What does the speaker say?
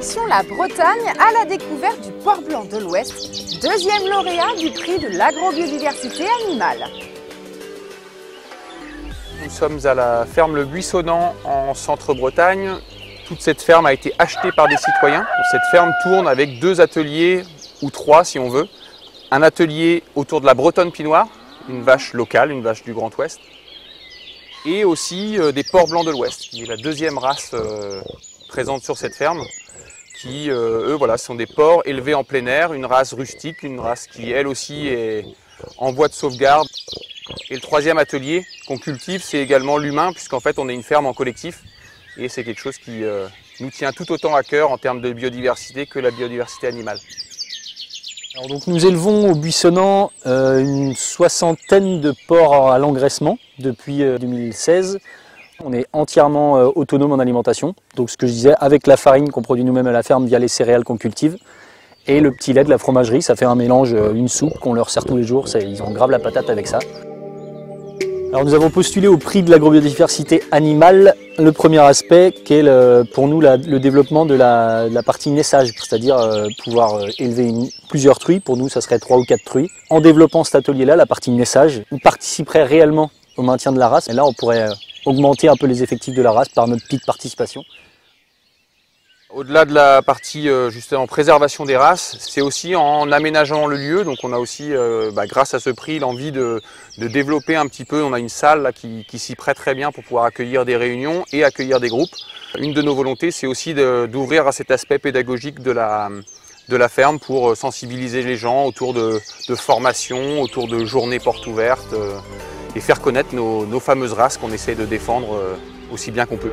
Direction la Bretagne à la découverte du porc blanc de l'Ouest, deuxième lauréat du prix de l'agrobiodiversité animale. Nous sommes à la ferme Le Buissonnant en centre-Bretagne. Toute cette ferme a été achetée par des citoyens. Cette ferme tourne avec 2 ateliers, ou 3 si on veut. Un atelier autour de la bretonne pinoire, une vache locale, une vache du Grand Ouest. Et aussi des porcs blancs de l'Ouest, qui est la deuxième race présente sur cette ferme, qui eux voilà, sont des porcs élevés en plein air, une race rustique, une race qui elle aussi est en voie de sauvegarde. Et le troisième atelier qu'on cultive, c'est également l'humain, puisqu'en fait on est une ferme en collectif, et c'est quelque chose qui nous tient tout autant à cœur en termes de biodiversité que la biodiversité animale. Alors donc nous élevons au Buissonnant une 60aine de porcs à l'engraissement depuis 2016. On est entièrement autonome en alimentation, donc ce que je disais, avec la farine qu'on produit nous-mêmes à la ferme via les céréales qu'on cultive, et le petit lait de la fromagerie, ça fait un mélange, une soupe qu'on leur sert tous les jours, ils ont grave la patate avec ça. Alors nous avons postulé au prix de l'agrobiodiversité animale, le premier aspect qui est pour nous le développement de la partie naissage, c'est-à-dire pouvoir élever plusieurs truies, pour nous ça serait 3 ou 4 truies. En développant cet atelier-là, la partie naissage, on participerait réellement au maintien de la race, et là on pourrait augmenter un peu les effectifs de la race par notre petite participation. Au-delà de la partie justement préservation des races, c'est aussi en aménageant le lieu. Donc on a aussi, grâce à ce prix, l'envie de développer un petit peu. On a une salle là, qui s'y prête très bien pour pouvoir accueillir des réunions et accueillir des groupes. Une de nos volontés, c'est aussi d'ouvrir à cet aspect pédagogique de la ferme pour sensibiliser les gens autour de formations, autour de journées portes ouvertes et faire connaître nos fameuses races qu'on essaie de défendre aussi bien qu'on peut.